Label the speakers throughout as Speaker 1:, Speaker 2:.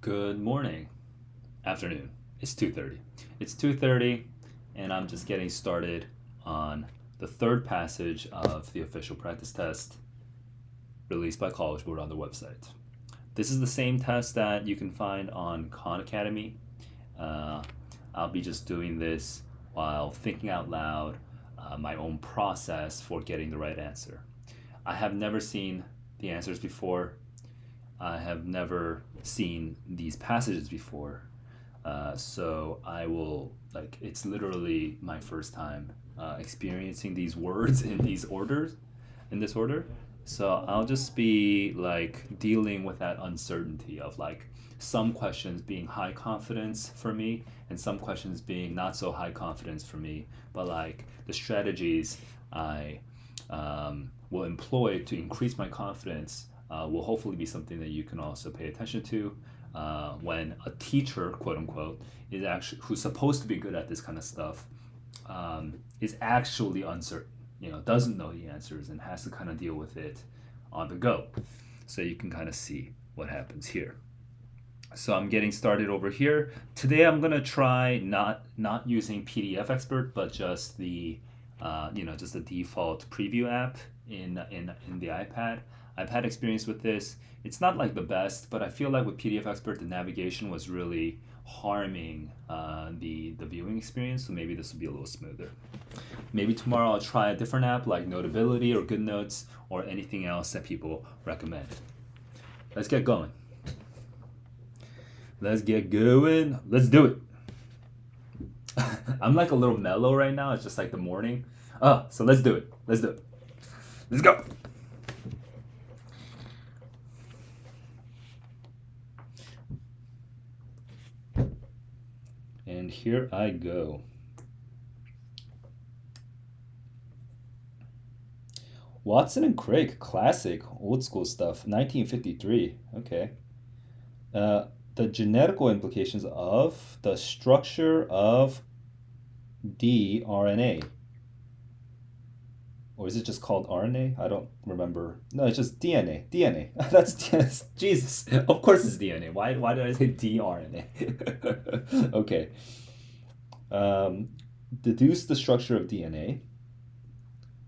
Speaker 1: Good morning, afternoon. It's 2:30. It's 2:30 and I'm just getting started on the third passage of the official practice test released by College Board on their website. This is the same test that you can find on Khan Academy. Uh, I'll be just doing this while thinking out loud my own process for getting the right answer. I have never seen the answers before. I have never seen these passages before. So I will, like, it's literally my first time experiencing these words in these orders, in this order. So I'll just be like dealing with that uncertainty of like some questions being high confidence for me and some questions being not so high confidence for me. But like the strategies I will employ to increase my confidence will hopefully be something that you can also pay attention to when a teacher, quote unquote, is actually who's supposed to be good at this kind of stuff, is actually uncertain. Doesn't know the answers and has to kind of deal with it on the go. So you can kind of see what happens here. So I'm getting started over here. Today I'm gonna try not using PDF Expert, but just the just the default preview app in the iPad. I've had experience with this. It's not like the best, but I feel like with PDF Expert, the navigation was really harming the viewing experience. So maybe this will be a little smoother. Maybe tomorrow I'll try a different app like Notability or GoodNotes or anything else that people recommend. Let's get going. Let's get going. Let's do it. I'm like a little mellow right now. It's just like the morning. So let's do it. Let's do it. Let's go. And here I go. Watson and Crick, classic, old school stuff, 1953. Okay. The genetical implications of the structure of dRNA. Or is it just called RNA? I don't remember. No, it's just DNA. DNA. That's Jesus. Of course it's DNA. Why did I say dRNA? Okay. Deduce the structure of DNA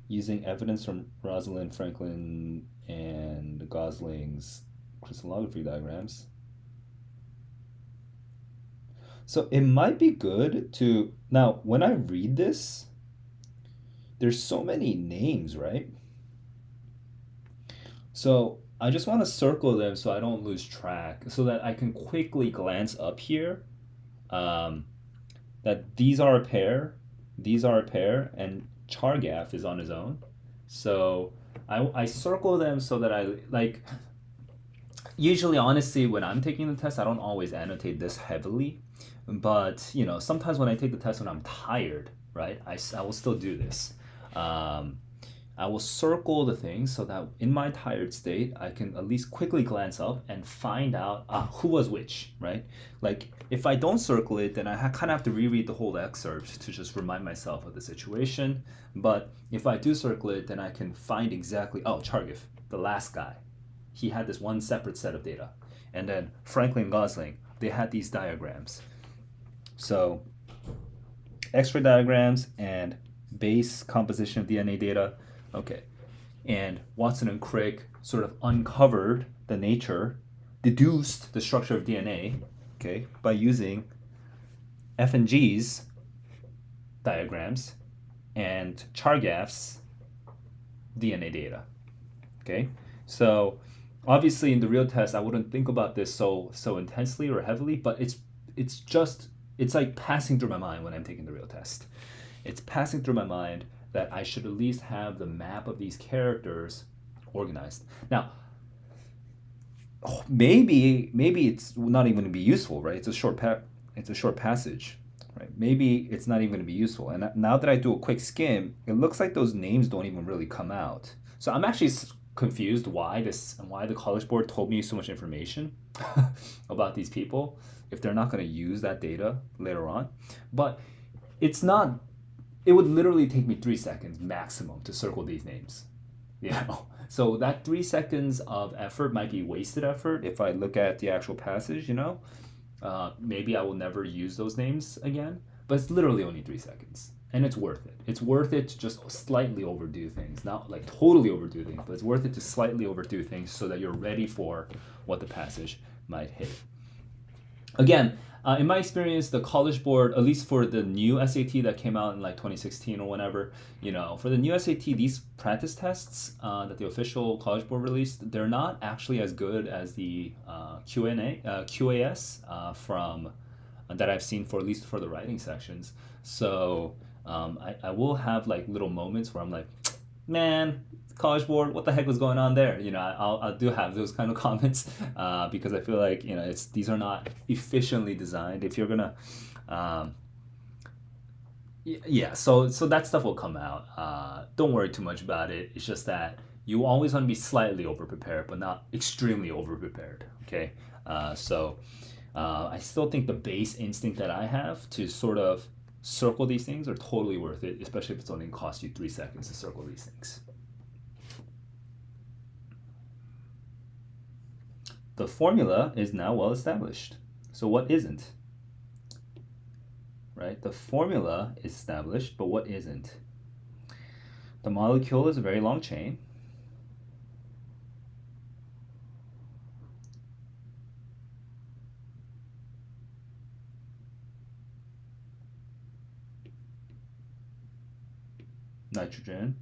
Speaker 1: using evidence from Rosalind Franklin and Gosling's crystallography diagrams. So it might be good to now when I read this, there's so many names, right? So I just want to circle them so I don't lose track, so that I can quickly glance up here. That these are a pair, and Chargaff is on his own. So I circle them so that I like. Usually, honestly, when I'm taking the test, I don't always annotate this heavily. But sometimes when I take the test when I'm tired, right, I will still do this. I will circle the things so that in my tired state, I can at least quickly glance up and find out who was which, right? Like if I don't circle it, then I kind of have to reread the whole excerpt to just remind myself of the situation. But if I do circle it, then I can find exactly, Chargaff, the last guy. He had this one separate set of data. And then Franklin and Gosling, they had these diagrams. So X-ray diagrams and base composition of DNA data. Okay. And Watson and Crick sort of uncovered the nature, deduced the structure of DNA, okay, by using F and G's diagrams and Chargaff's DNA data. Okay? So obviously in the real test I wouldn't think about this so intensely or heavily, but it's like passing through my mind when I'm taking the real test. It's passing through my mind that I should at least have the map of these characters organized. Now, maybe it's not even going to be useful, right? It's a short passage, right? Maybe it's not even going to be useful. And now that I do a quick skim, it looks like those names don't even really come out. So I'm actually confused why the College Board told me so much information about these people if they're not going to use that data later on. But it's not. It would literally take me 3 seconds maximum to circle these names. So that 3 seconds of effort might be wasted effort if I look at the actual passage, you know? Maybe I will never use those names again, but it's literally only 3 seconds. And it's worth it. It's worth it to just slightly overdo things. Not like totally overdo things, but it's worth it to slightly overdo things so that you're ready for what the passage might hit. Again, in my experience, the College Board, at least for the new SAT that came out in like 2016 or whenever, you know, for the new SAT, these practice tests that the official College Board released, they're not actually as good as the QAS from that I've seen for at least for the writing sections. So I will have like little moments where I'm like, man, College Board, what the heck was going on there? You know, I do have those kind of comments because I feel like, you know, these are not efficiently designed. If you're gonna, yeah, so that stuff will come out. Don't worry too much about it. It's just that you always want to be slightly over prepared, but not extremely over prepared. Okay, I still think the base instinct that I have to sort of circle these things are totally worth it, especially if it's only cost you 3 seconds to circle these things. The formula is now well established. So what isn't? Right? The formula is established, but what isn't? The molecule is a very long chain. Nitrogen.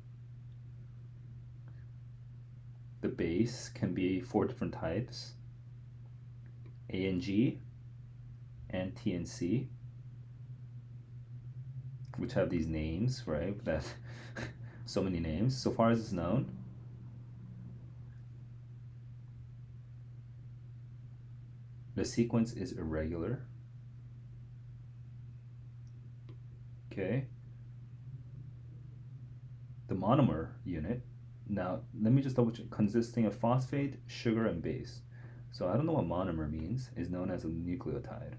Speaker 1: The base can be 4 different types: A and G, and T and C, which have these names, right? That so many names, so far as it's known. The sequence is irregular. Okay. The monomer unit, now let me just double check, consisting of phosphate, sugar, and base. So I don't know what monomer means, is known as a nucleotide.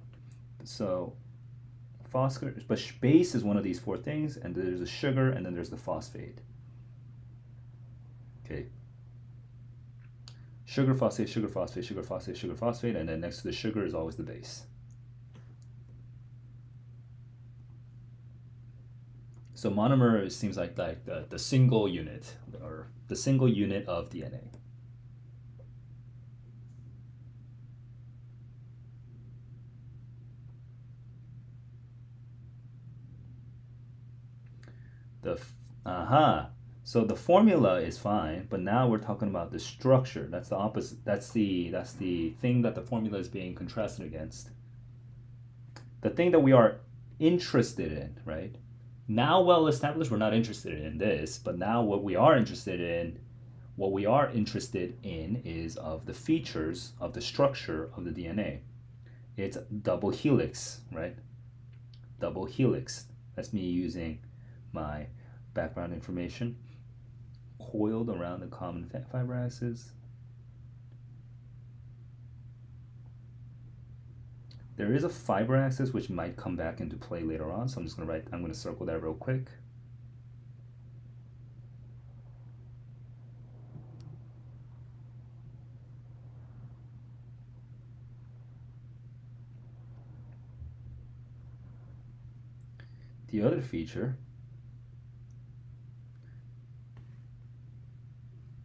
Speaker 1: So phosphate, but base is one of these 4 things, and there's a sugar, and then there's the phosphate. Okay. Sugar, phosphate, sugar, phosphate, sugar, phosphate, sugar, phosphate, and then next to the sugar is always the base. So monomer seems like the single unit, or the single unit of DNA. So the formula is fine, but now we're talking about the structure. That's the opposite. That's the thing that the formula is being contrasted against. The thing that we are interested in, right? Now well established, we're not interested in this, but now what we are interested in is of the features of the structure of the DNA. It's double helix, right? Double helix. That's me using my background information. Coiled around the common fiber axis. There is a fiber axis which might come back into play later on, so I'm going to circle that real quick. The other feature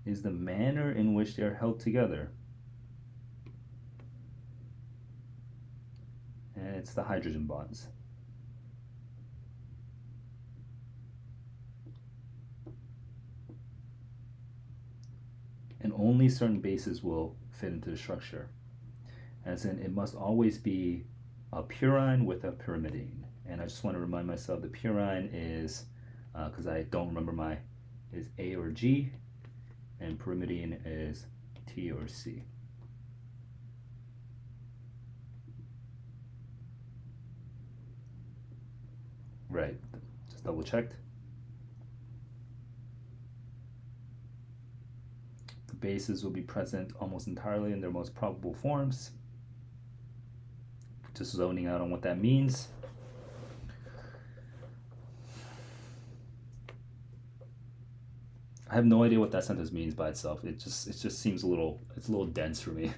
Speaker 1: is the manner in which they are held together. And it's the hydrogen bonds. And only certain bases will fit into the structure. As in, it must always be a purine with a pyrimidine. And I just want to remind myself the purine is, because I don't remember is A or G, and pyrimidine is T or C. Right, just double checked. The bases will be present almost entirely in their most probable forms. Just zoning out on what that means. I have no idea what that sentence means by itself. It just seems it's a little dense for me.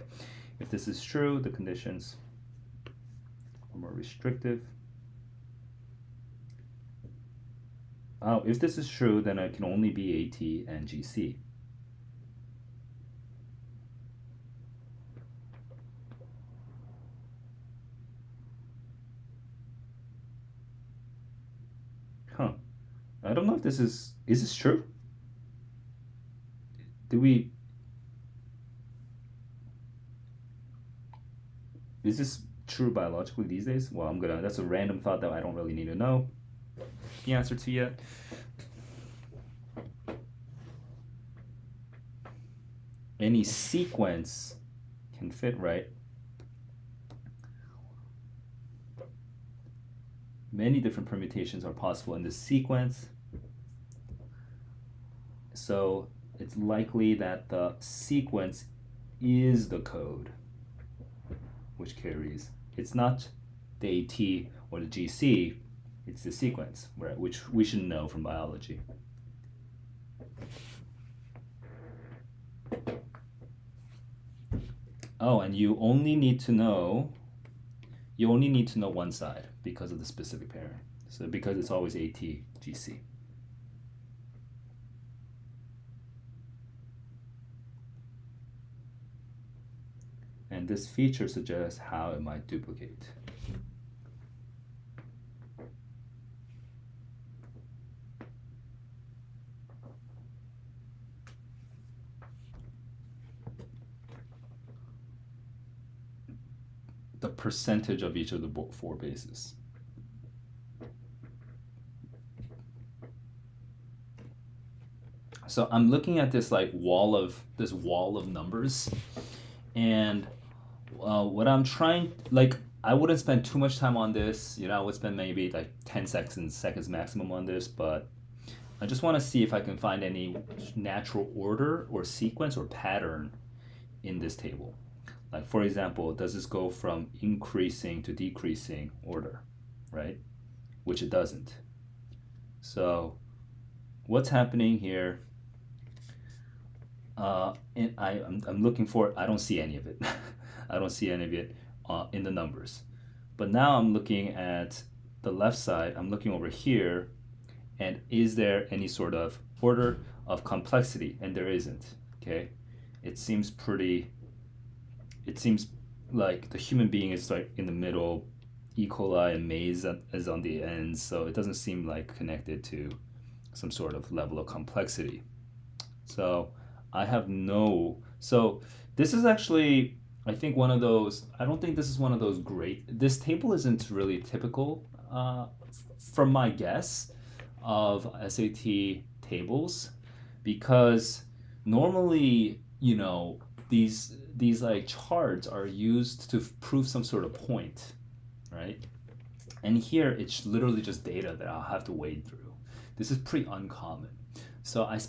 Speaker 1: If this is true, the conditions are more restrictive. Oh, if this is true, then it can only be AT and GC. Huh. I don't know if is this true? Do we, is this true biologically these days? Well, that's a random thought that I don't really need to know the answer to yet. Any sequence can fit, right? Many different permutations are possible in this sequence. So it's likely that the sequence is the code which carries. It's not the AT or the GC, it's the sequence, right, which we should know from biology. Oh, and you only need to know one side because of the specific pairing. So because it's always AT, GC. And this feature suggests how it might duplicate. The percentage of each of the 4 bases. So I'm looking at this wall of numbers, and what I'm trying, I wouldn't spend too much time on this. I would spend maybe 10 seconds maximum on this, but I just want to see if I can find any natural order or sequence or pattern in this table. Like, for example, does this go from increasing to decreasing order, right? Which it doesn't. So what's happening here? And I'm looking for it. I don't see any of it. I don't see any of it in the numbers. But now I'm looking at the left side. I'm looking over here, and is there any sort of order of complexity? And there isn't. Okay, it seems like the human being is in the middle, E. coli and maize is on the ends, so it doesn't seem like connected to some sort of level of complexity. So so this is actually, I think, one of those. I don't think this is one of those great. This table isn't really typical, from my guess, of SAT tables, because normally, these charts are used to prove some sort of point, right? And here it's literally just data that I'll have to wade through. This is pretty uncommon. So I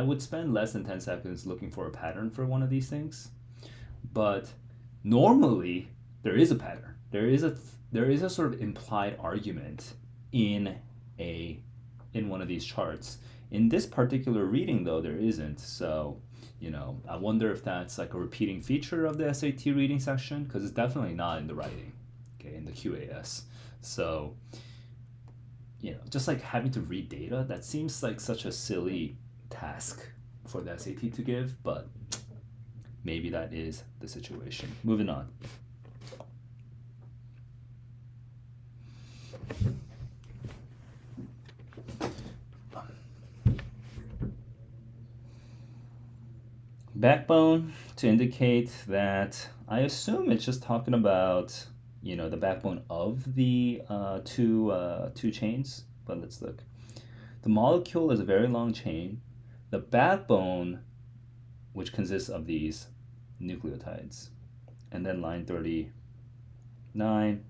Speaker 1: would spend less than 10 seconds looking for a pattern for one of these things. But normally there is a pattern. There is a sort of implied argument in one of these charts. In this particular reading, though, there isn't. So, I wonder if that's like a repeating feature of the SAT reading section, because it's definitely not in the writing, okay, in the QAS. So, just like having to read data, that seems like such a silly task for the SAT to give, but maybe that is the situation. Moving on. Backbone, to indicate that I assume it's just talking about the backbone of the two chains. But let's look. The molecule is a very long chain. The backbone, which consists of these nucleotides, and then line 39,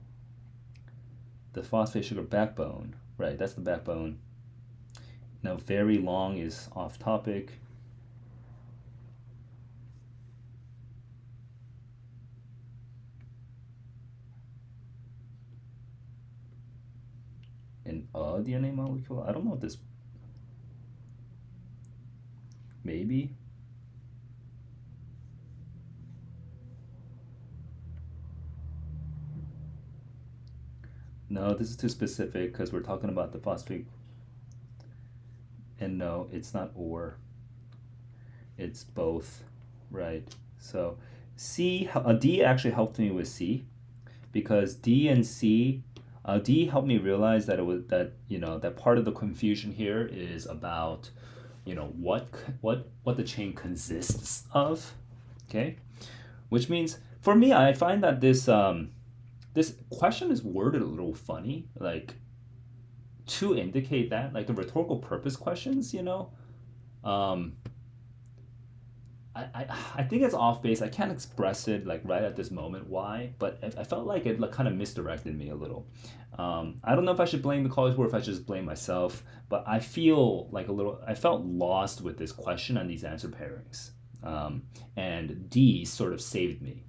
Speaker 1: the phosphate sugar backbone, right? That's the backbone. Now, very long is off topic. An DNA molecule? I don't know what this. maybe. No, this is too specific because we're talking about the phosphate. And no, it's not or. It's both, right? So D actually helped me with C because D and C, D helped me realize that it was that that part of the confusion here is about what the chain consists of, okay? Which means for me, I find that this question is worded a little funny, like to indicate that like the rhetorical purpose questions, um, I think it's off base. I can't express it like right at this moment why, but I felt like it like, kind of misdirected me a little. I don't know if I should blame the College Board or if I should just blame myself, but I feel like I felt lost with this question and these answer pairings. And D sort of saved me.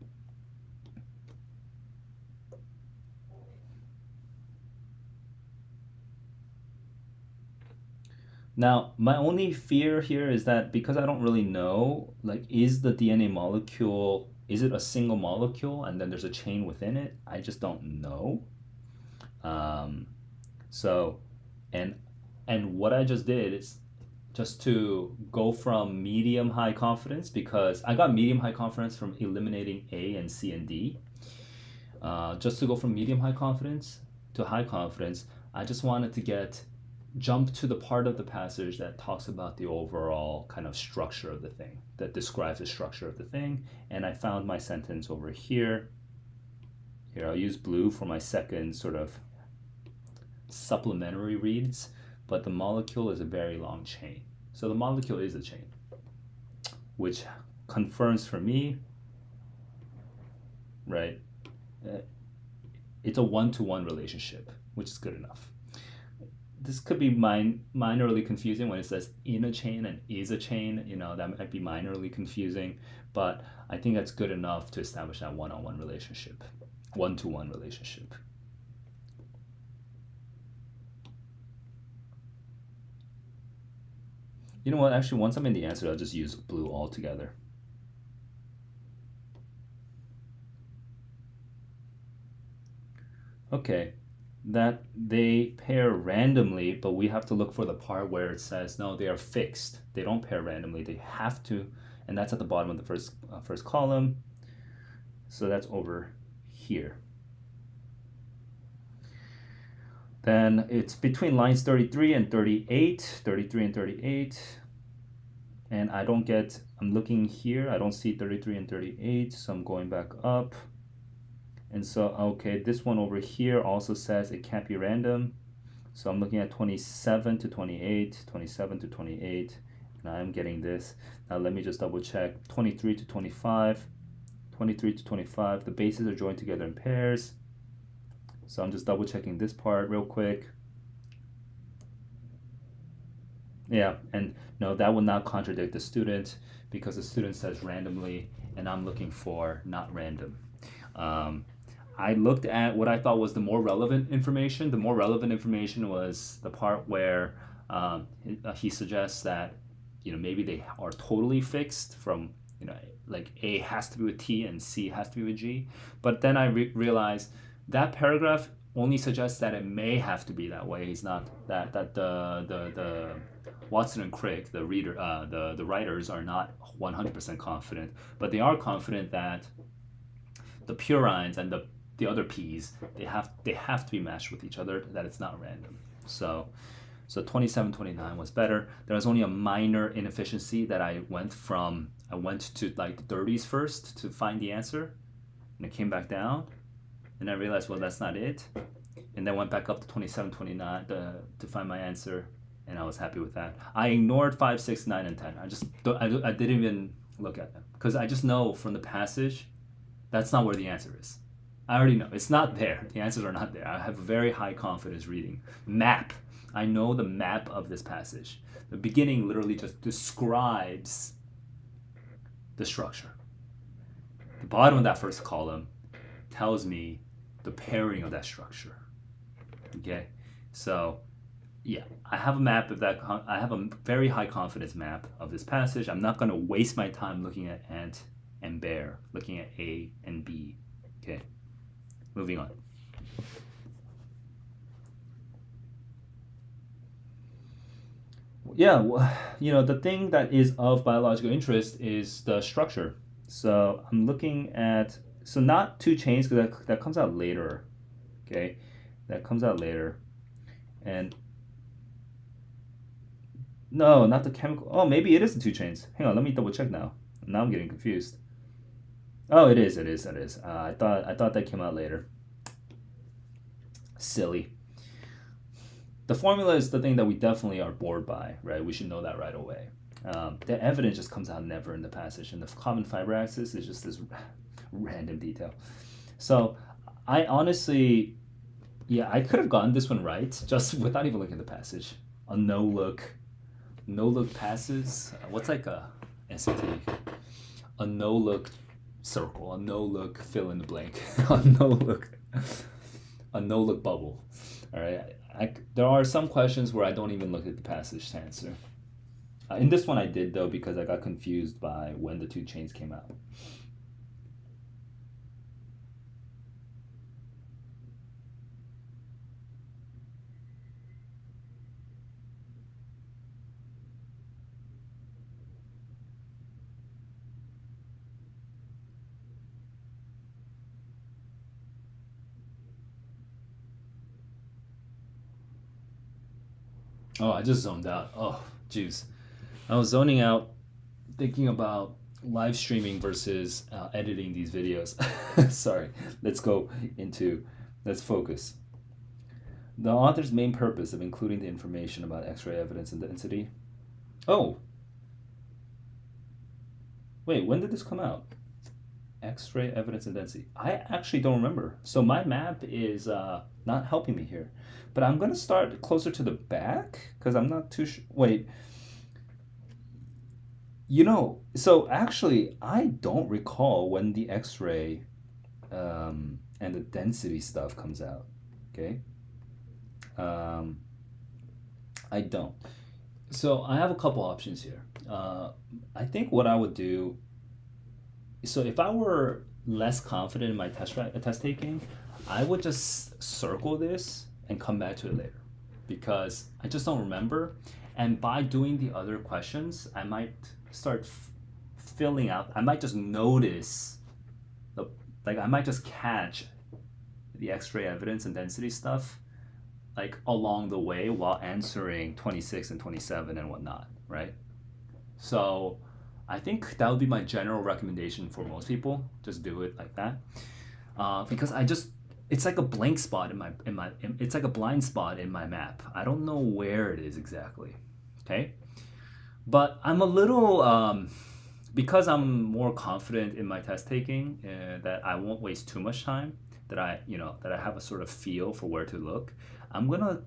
Speaker 1: Now, my only fear here is that because I don't really know, like, is the DNA molecule, is it a single molecule and then there's a chain within it? I just don't know. Um, so, and what I just did is just to go from medium high confidence because I got medium high confidence from eliminating A and C and D. Just to go from medium high confidence to high confidence, I just wanted to jump to the part of the passage that talks about the overall kind of structure of the thing, that describes the structure of the thing. And I found my sentence over here. Here, I'll use blue for my second sort of supplementary reads, but the molecule is a very long chain. So the molecule is a chain, which confirms for me, right? It's a one-to-one relationship, which is good enough. This could be minorly confusing when it says in a chain and is a chain, that might be minorly confusing, but I think that's good enough to establish that one-on-one relationship, one-to-one relationship. You know what, actually, once I'm in the answer, I'll just use blue altogether. Okay, that they pair randomly, but we have to look for the part where it says no, they are fixed. They don't pair randomly. They have to, and that's at the bottom of the first column. So that's over here. Then it's between lines 33 and 38, 33 and 38. And I'm looking here, I don't see 33 and 38, so I'm going back up. And so, okay, this one over here also says it can't be random. So I'm looking at 27 to 28, 27 to 28, and I'm getting this. Now let me just double check. 23 to 25, 23 to 25, the bases are joined together in pairs. So I'm just double checking this part real quick. Yeah, and no, that would not contradict the student because the student says randomly, and I'm looking for not random. I looked at what I thought was the more relevant information. The more relevant information was the part where he suggests that maybe they are totally fixed from like A has to be with T and C has to be with G. But then I realized that paragraph only suggests that it may have to be that way. He's not that the Watson and Crick, the writers are not 100% confident, but they are confident that the purines and the other P's they have to be matched with each other, that it's not random. So 2729 was better. There was only a minor inefficiency that I went to like the 30s first to find the answer, and it came back down, and I realized, well, that's not it, and then went back up to 2729 to find my answer, and I was happy with that. I ignored 5, 6, 9, and 10. I didn't even look at them because I just know from the passage that's not where the answer is. I already know it's not there. The answers are not there. I have a very high confidence reading. Map. I know the map of this passage. The beginning literally just describes the structure. The bottom of that first column tells me the pairing of that structure. Okay, so yeah, I have a map of that. I have a very high confidence map of this passage. I'm not going to waste my time looking at ant and bear, looking at A and B. Okay, moving on. Yeah, the thing that is of biological interest is the structure. So I'm looking at, so not two chains, because that comes out later. Okay, that comes out later. And no, not the chemical. Oh, maybe it is the two chains. Hang on, let me double check now. Now I'm getting confused. Oh, it is. It is. It is. I thought that came out later. Silly. The formula is the thing that we definitely are bored by, right? We should know that right away. The evidence just comes out never in the passage, and the common fiber axis is just this random detail. So I honestly, yeah, I could have gotten this one right just without even looking at the passage. A no look passes. What's like a SAT? A no look circle, a no look fill in the blank, a no look, a no look bubble. All right. There are some questions where I don't even look at the passage to answer. In this one I did though because I got confused by when the two chains came out. Oh, I just zoned out. Oh, jeez. I was zoning out thinking about live streaming versus editing these videos. Sorry. Let's go into, let's focus. The author's main purpose of including the information about X-ray evidence and density. Oh, wait, when did this come out? X-ray evidence and density. I actually don't remember. So my map is not helping me here. But I'm going to start closer to the back because I'm not too sure. Wait, so actually, I don't recall when the X-ray and the density stuff comes out. Okay. Um, I don't. So I have a couple options here. I think what I would do, so if I were less confident in my test taking, I would just circle this and come back to it later because I just don't remember. And by doing the other questions, I might start filling out. I might just notice the like I might just catch the X-ray evidence and density stuff like along the way while answering 26 and 27 and whatnot, right? So I think that would be my general recommendation for most people. Just do it like that, because I just it's like a blank spot it's like a blind spot in my map. I don't know where it is exactly. Okay, but I'm a little because I'm more confident in my test taking that I won't waste too much time. That I have a sort of feel for where to look. I'm gonna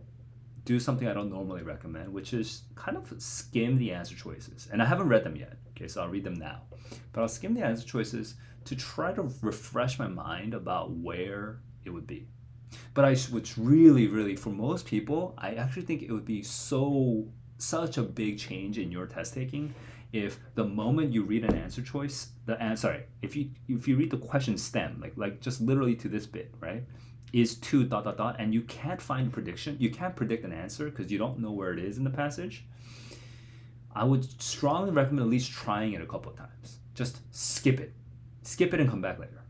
Speaker 1: do something I don't normally recommend, which is kind of skim the answer choices. And I haven't read them yet, okay, so I'll read them now. But I'll skim the answer choices to try to refresh my mind about where it would be. But which really, really, for most people, I actually think it would be such a big change in your test taking if the moment you read an answer choice, sorry, if you read the question stem, like just literally to this bit, right? Is to dot dot dot, and you can't find a prediction, you can't predict an answer because you don't know where it is in the passage. I would strongly recommend at least trying it a couple of times. Just skip it and come back later,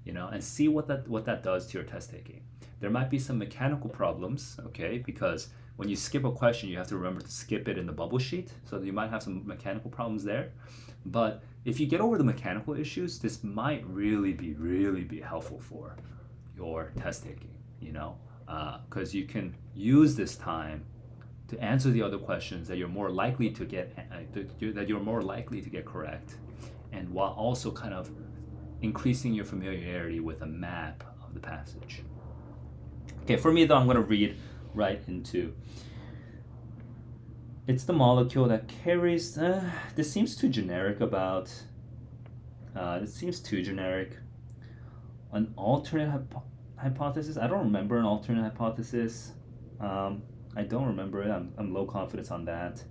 Speaker 1: and see what that does to your test taking. There might be some mechanical problems, okay, because when you skip a question, you have to remember to skip it in the bubble sheet, so you might have some mechanical problems there. But if you get over the mechanical issues, this might really be helpful for your test taking, because you can use this time to answer the other questions that you're more likely to get correct, and while also kind of increasing your familiarity with a map of the passage. Okay, for me though, I'm going to read right into. It's the molecule that carries. This seems too generic about. This seems too generic. An alternate hypothesis. I don't remember an alternate hypothesis. I don't remember it. I'm low confidence on that.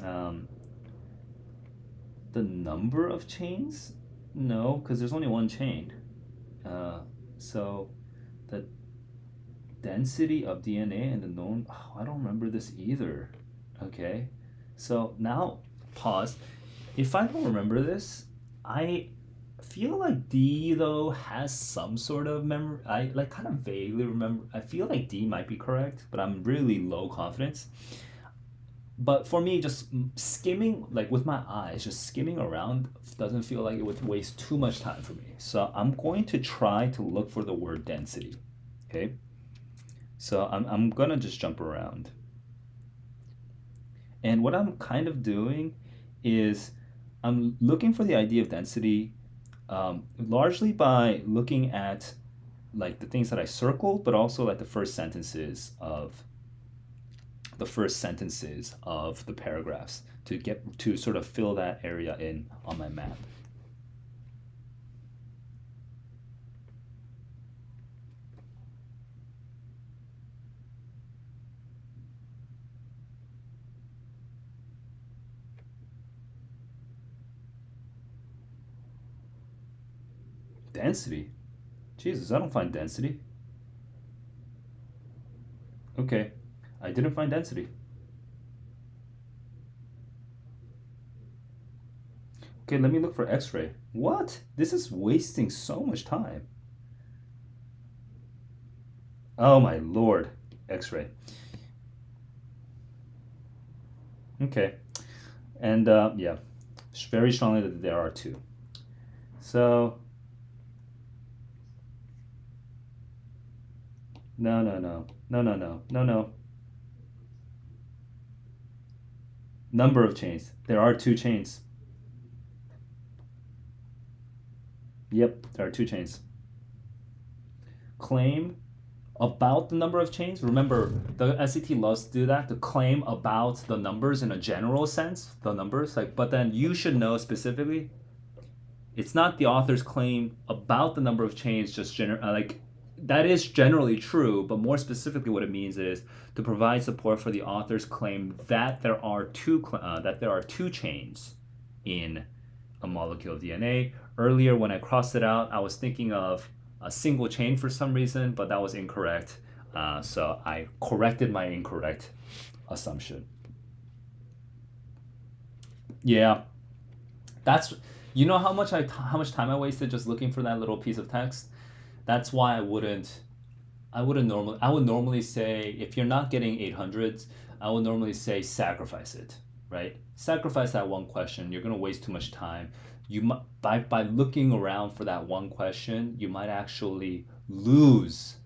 Speaker 1: Um, the number of chains? No, because there's only one chain. Uh, so the density of DNA and the known, oh, I don't remember this either. Okay, so now pause. If I don't remember this, I feel like D though has some sort of memory. I like kind of vaguely remember. I feel like D might be correct, but I'm really low confidence. But for me, just skimming, like with my eyes, just skimming around doesn't feel like it would waste too much time for me. So I'm going to try to look for the word density. Okay. So I'm gonna just jump around. And what I'm kind of doing is I'm looking for the idea of density largely by looking at like the things that I circled, but also like the first sentences of the paragraphs to get to sort of fill that area in on my map. Density? Jesus, I don't find density. Okay, I didn't find density. Okay, let me look for X-ray. What? This is wasting so much time. Oh my lord. X-ray. Okay. And yeah, very strongly that there are two. So, no, no, no. No, no, no. No, no. Number of chains. There are two chains. Yep, there are two chains. Claim about the number of chains. Remember, the SAT loves to do that, to claim about the numbers in a general sense, the numbers. Like, but then you should know specifically. It's not the author's claim about the number of chains, just like that is generally true, but more specifically, what it means is to provide support for the author's claim that there are two chains in a molecule of DNA. Earlier, when I crossed it out, I was thinking of a single chain for some reason, but that was incorrect. So I corrected my incorrect assumption. Yeah, that's you know how much time I wasted just looking for that little piece of text. That's why I would normally say if you're not getting 800s, I would normally say sacrifice it, right? Sacrifice that one question. You're going to waste too much time. You might by looking around for that one question, you might actually lose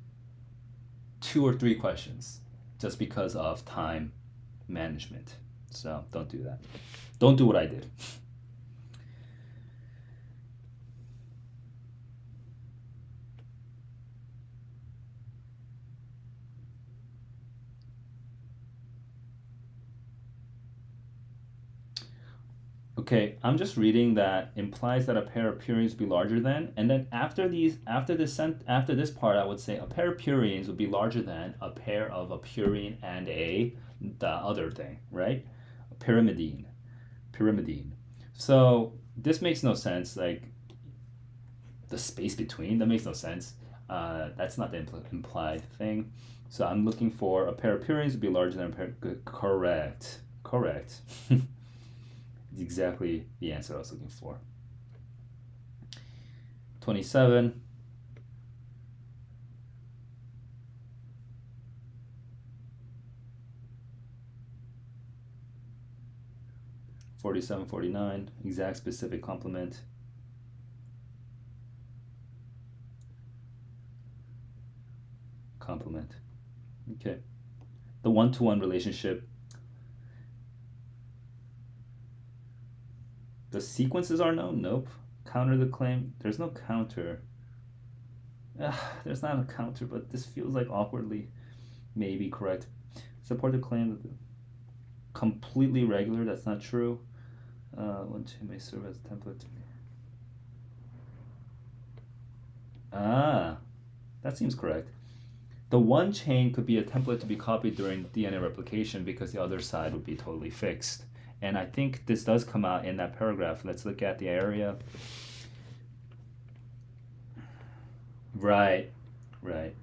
Speaker 1: two or three questions just because of time management. So don't do that. Don't do what I did. Okay, I'm just reading that implies that a pair of purines would be larger than, and then after this part, I would say a pair of purines would be larger than a pair of a purine and the other thing, right? A pyrimidine. So this makes no sense. Like the space between, that makes no sense. That's not the implied thing. So I'm looking for a pair of purines would be larger than a pair. Correct. Correct. Exactly the answer I was looking for. 27. '47, 49. Exact specific complement. Complement. Okay. The one-to-one relationship. The sequences are known? Nope. Counter the claim. There's no counter. There's not a counter, but this feels like awkwardly maybe correct. Support the claim that the completely regular. That's not true. One chain may serve as a template. Ah, that seems correct. the one chain could be a template to be copied during DNA replication because the other side would be totally fixed. And I think this does come out in that paragraph. Let's look at the area. Right, right,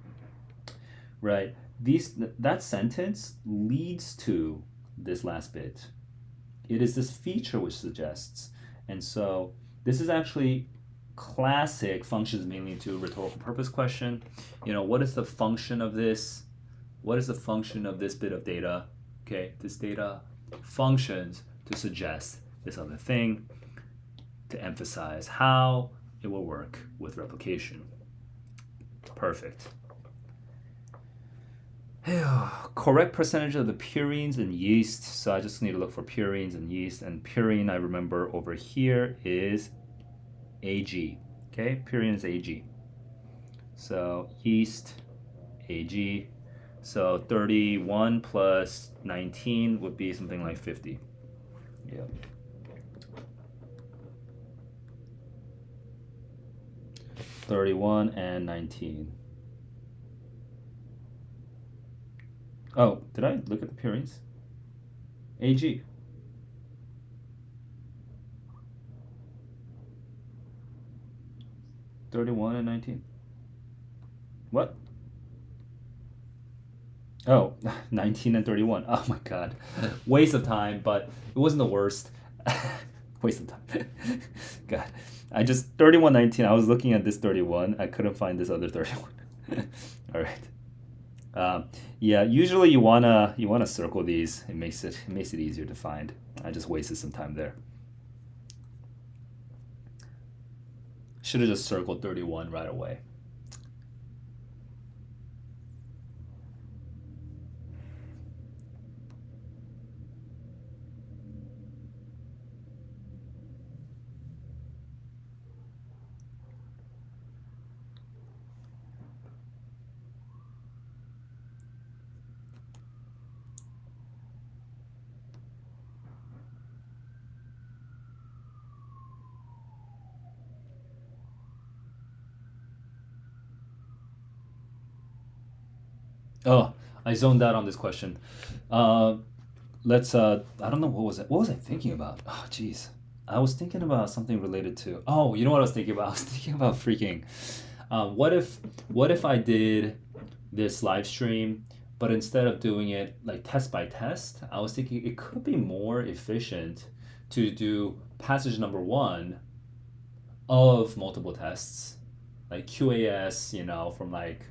Speaker 1: right. That sentence leads to this last bit. It is this feature which suggests. And so this is actually classic functions mainly to rhetorical purpose question. What is the function of this? What is the function of this bit of data? Okay, this data functions to suggest this other thing, to emphasize how it will work with replication. Perfect. Correct percentage of the purines and yeast. So I just need to look for purines and yeast. And purine, I remember over here is Ag. Okay, purine is Ag. So yeast, Ag. So 31 plus 19 would be something like 50. Yep. 31 and 19. Oh, did I look at the purines? Ag. $31 and 19. What? Oh, 19 and 31. Oh my god. Waste of time, but it wasn't the worst. Waste of time. God. 3119. I was looking at this 31. I couldn't find this other 31. All right. Yeah, usually you wanna circle these. It makes it easier to find. I just wasted some time there. Should have just circled 31 right away. Oh, I zoned out on this question. Let's. I don't know what was it. What was I thinking about? Oh, jeez. I was thinking about something related to. Oh, you know what I was thinking about? I was thinking about freaking. What if I did this live stream, but instead of doing it like test by test, I was thinking it could be more efficient to do passage number one of multiple tests, like QAS, from like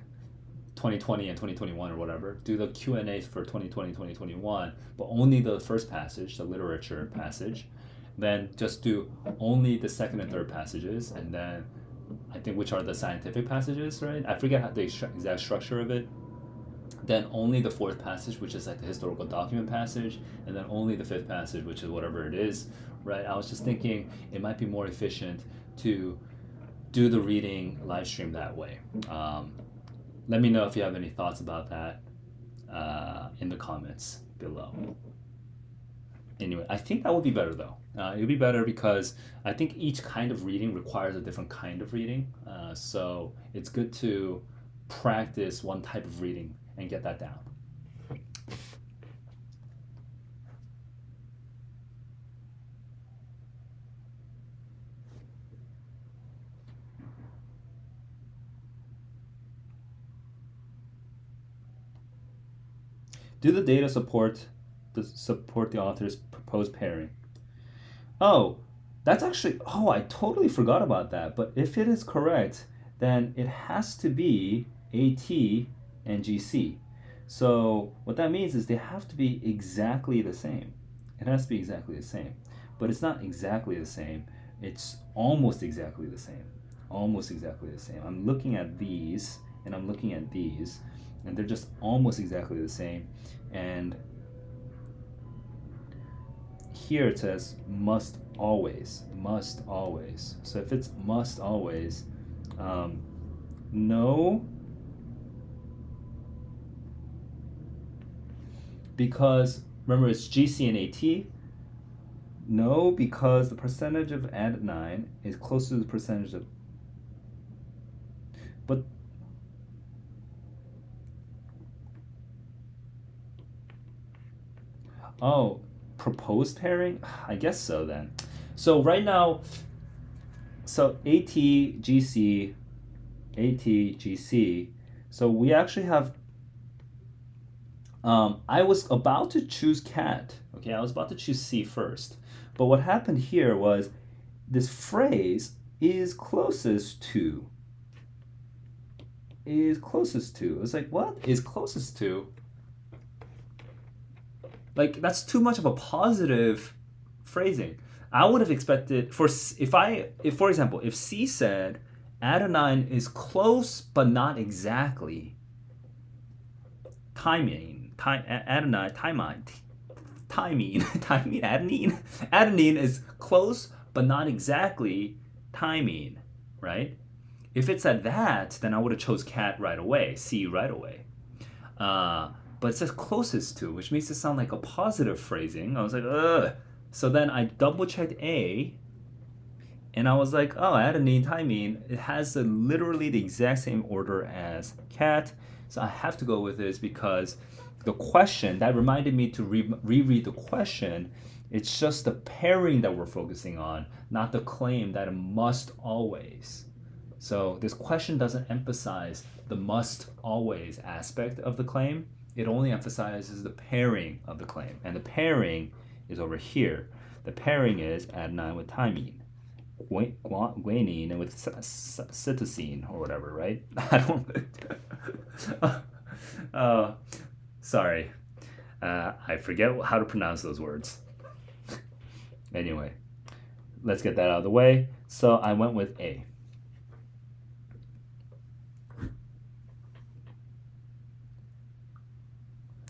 Speaker 1: 2020 and 2021 or whatever, do the Q&As for 2020, 2021, but only the first passage, the literature passage, then just do only the second and third passages, and then I think which are the scientific passages, right? I forget how the exact structure of it. Then only the fourth passage, which is like the historical document passage, and then only the fifth passage, which is whatever it is, right? I was just thinking it might be more efficient to do the reading live stream that way. Let me know if you have any thoughts about that in the comments below. Anyway, I think that would be better though. It would be better because I think each kind of reading requires a different kind of reading. So it's good to practice one type of reading and get that down. Do the data support the author's proposed pairing? Oh, that's actually, I totally forgot about that. But if it is correct, then it has to be AT and GC. So what that means is they have to be exactly the same. It has to be exactly the same. But it's not exactly the same. It's almost exactly the same. Almost exactly the same. I'm looking at these and I'm looking at these, and they're just almost exactly the same. And here it says must always. So if it's must always, no, because remember it's GC and AT. No, because the percentage of adenine is close to the percentage of, but Oh, proposed pairing? I guess so then. So right now, so ATGC, ATGC. So we actually have. I was about to choose cat. Okay, I was about to choose C first, but what happened here was this phrase is closest to. Is closest to. It's like what is closest to? Like that's too much of a positive phrasing. I would have expected if for example if C said adenine is close but not exactly adenine adenine is close but not exactly thymine, right? If it said that, then I would have chose cat right away, C right away. But it says closest to, which makes it sound like a positive phrasing. I was like, ugh. So then I double checked A, and I was like, oh, adenine, thymine, it has literally the exact same order as cat. So I have to go with this because the question that reminded me to reread the question. It's just the pairing that we're focusing on, not the claim that it must always. So this question doesn't emphasize the must always aspect of the claim. It only emphasizes the pairing of the claim. And the pairing is over here. The pairing is adenine with thymine, guanine with cytosine or whatever, right? I don't. Sorry. I forget how to pronounce those words. Anyway, let's get that out of the way. So I went with A.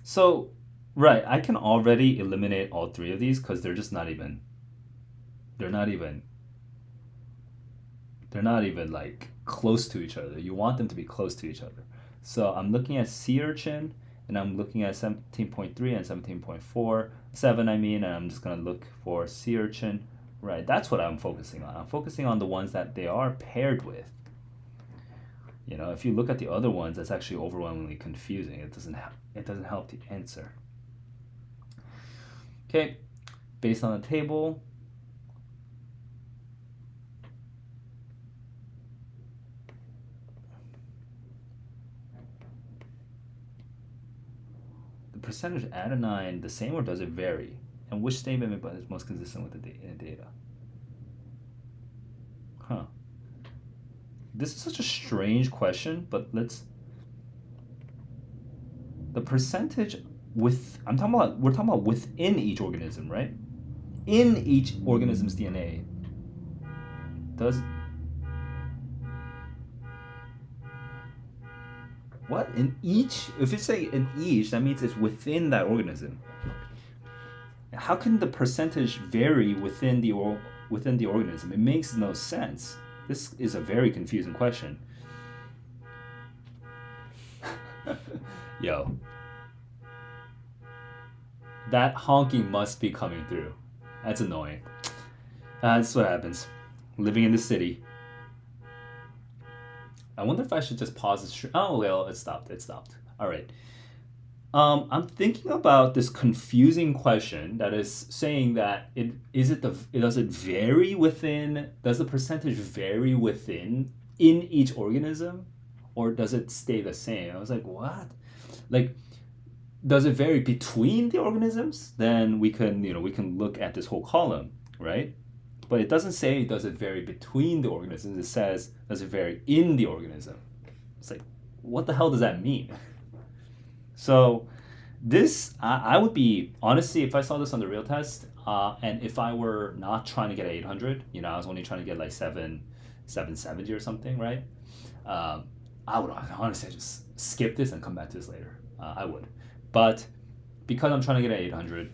Speaker 1: So, right, I can already eliminate all three of these because they're they're not even, they're not even like close to each other. You want them to be close to each other. So I'm looking at sea urchin and I'm looking at 17.3 and 17.47, I mean, and I'm just gonna look for sea urchin. Right, that's what I'm focusing on. I'm focusing on the ones that they are paired with. You know, if you look at the other ones, that's actually overwhelmingly confusing. It doesn't help the answer. Okay, based on the table, the percentage adenine the same or does it vary? And which statement is most consistent with the data? Huh. This is such a strange question, but the percentage we're talking about within each organism, right? In each organism's DNA. Does what? In each? If it's say in each, that means it's within that organism. How can the percentage vary within the organism? It makes no sense. This is a very confusing question. Yo. That honking must be coming through. That's annoying. That's what happens. Living in the city. I wonder if I should just pause the stream. Oh, well, it stopped. All right. I'm thinking about this confusing question that is saying that does the percentage vary within in each organism, or does it stay the same? I was like, what? Like, does it vary between the organisms? Then we can look at this whole column, right? But it doesn't say does it vary between the organisms. It says does it vary in the organism. It's like, what the hell does that mean? So this, I would be, honestly, if I saw this on the real test, and if I were not trying to get 800, I was only trying to get like 770 or something, right? I would honestly just skip this and come back to this later. I would. But because I'm trying to get 800,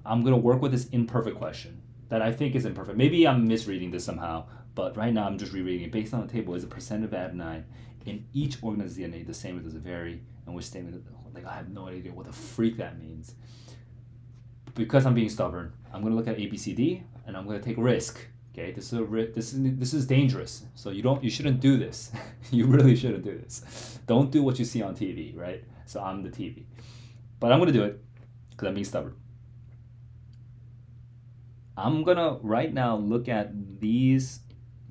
Speaker 1: I'm going to work with this imperfect question that I think is imperfect. Maybe I'm misreading this somehow, but right now I'm just rereading it. Based on the table, is the percent of adenine in each organism's DNA the same or does it vary? And which statement, like, I have no idea what the freak that means. Because I'm being stubborn, I'm going to look at ABCD and I'm going to take risk. Okay, this is dangerous. So you shouldn't do this. You really shouldn't do this. Don't do what you see on TV, right? So I'm the TV. But I'm going to do it because I'm being stubborn. I'm gonna right now look at these,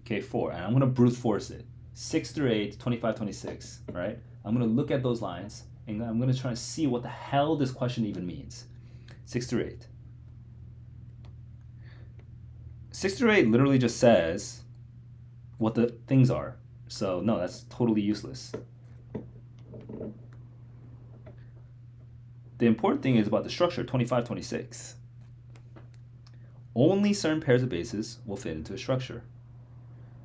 Speaker 1: okay, 4, and I'm gonna brute force it. 6 through 8, 25, 26, right? I'm gonna look at those lines, and I'm gonna try to see what the hell this question even means. 6 through 8. 6 through 8 literally just says what the things are. So no, that's totally useless. The important thing is about the structure, 25, 26. Only certain pairs of bases will fit into a structure.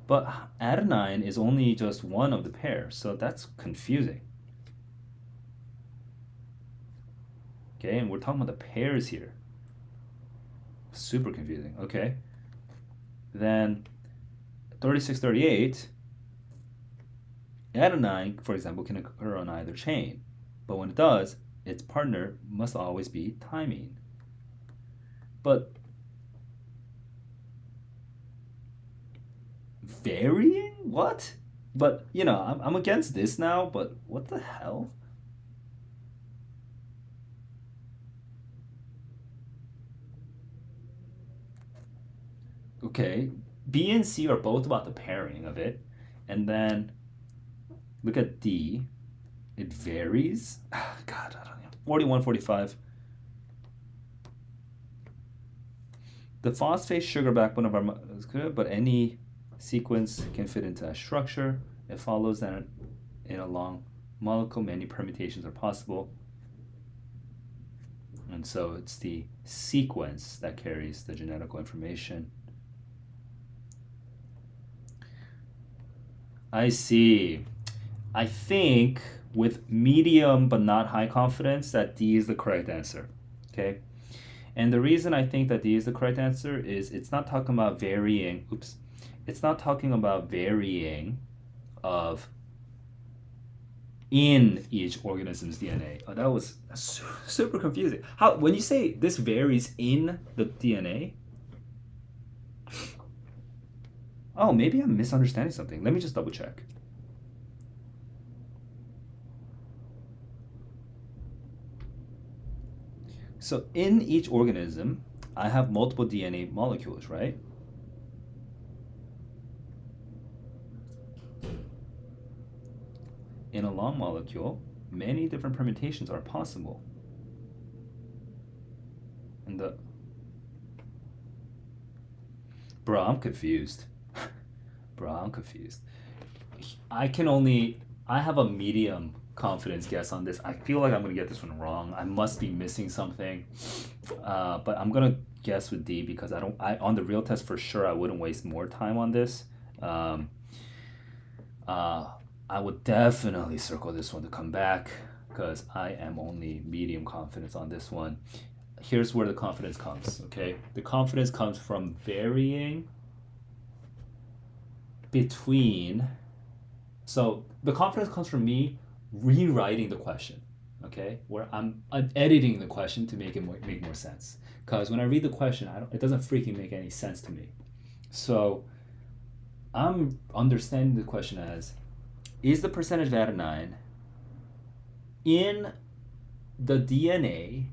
Speaker 1: But adenine is only just one of the pairs, so that's confusing. Okay, and we're talking about the pairs here. Super confusing. Okay. Then 36, 38, adenine, for example, can occur on either chain. But when it does, its partner must always be thymine. But varying? What? But, you know, I'm against this now, but what the hell? Okay, B and C are both about the pairing of it. And then look at D. It varies. God, I don't know. 41, 45. The phosphate sugar backbone of our is good, but any sequence can fit into a structure. It follows that in a long molecule, many permutations are possible. And so it's the sequence that carries the genetical information. I see. I think with medium but not high confidence that D is the correct answer. Okay? And the reason I think that D is the correct answer is it's not talking about varying, it's not talking about varying of in each organism's DNA. Oh, that was super confusing. How when you say this varies in the DNA? Oh, maybe I'm misunderstanding something. Let me just double check. So in each organism, I have multiple DNA molecules, right? In a long molecule, many different permutations are possible. And bro, I'm confused. Bro, I'm confused. I have a medium confidence guess on this. I feel like I'm gonna get this one wrong. I must be missing something. But I'm gonna guess with D because on the real test for sure I wouldn't waste more time on this. I would definitely circle this one to come back because I am only medium confidence on this one. Here's where the confidence comes, okay? The confidence comes from varying between. So the confidence comes from me rewriting the question, okay? Where I'm editing the question to make more sense. Because when I read the question, it doesn't freaking make any sense to me. So I'm understanding the question as, is the percentage of adenine in the DNA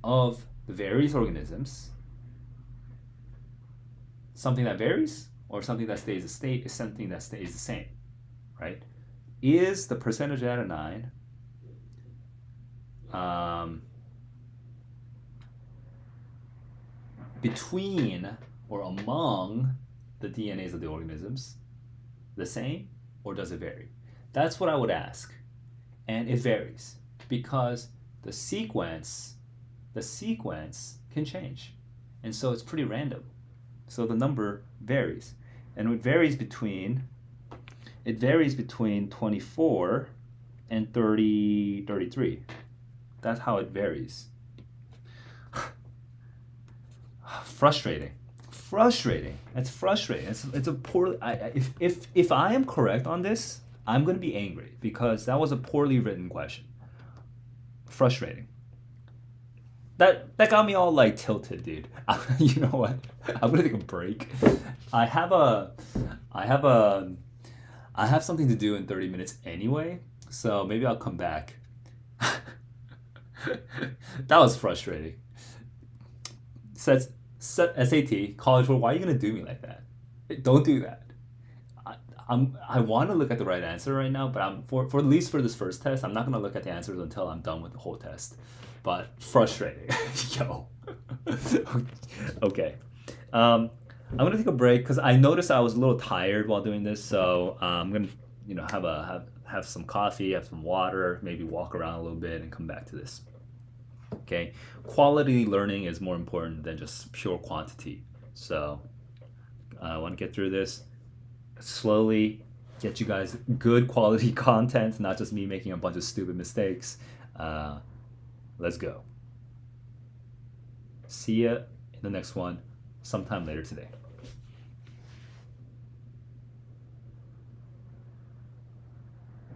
Speaker 1: of the various organisms something that varies or something that stays the same, right? Is the percentage of adenine between or among the DNAs of the organisms the same, or does it vary? That's what I would ask. And it varies because the sequence can change. And so it's pretty random. So the number varies. And it varies between 24 and 33. That's how it varies. Frustrating. It's frustrating. It's a poor. If I am correct on this, I'm gonna be angry because that was a poorly written question. Frustrating. That got me all like tilted, dude. You know what? I'm gonna take a break. I have something to do in 30 minutes anyway, so maybe I'll come back. That was frustrating. SAT, College Board. Why are you gonna do me like that? Don't do that. I, I want to look at the right answer right now, but for at least for this first test, I'm not gonna look at the answers until I'm done with the whole test. But frustrating, yo. Okay, I'm gonna take a break because I noticed I was a little tired while doing this, so I'm gonna have some coffee, have some water, maybe walk around a little bit, and come back to this. Okay, quality learning is more important than just pure quantity. So I want to get through this slowly, get you guys good quality content, not just me making a bunch of stupid mistakes. Uh, let's go. See ya in the next one sometime later today.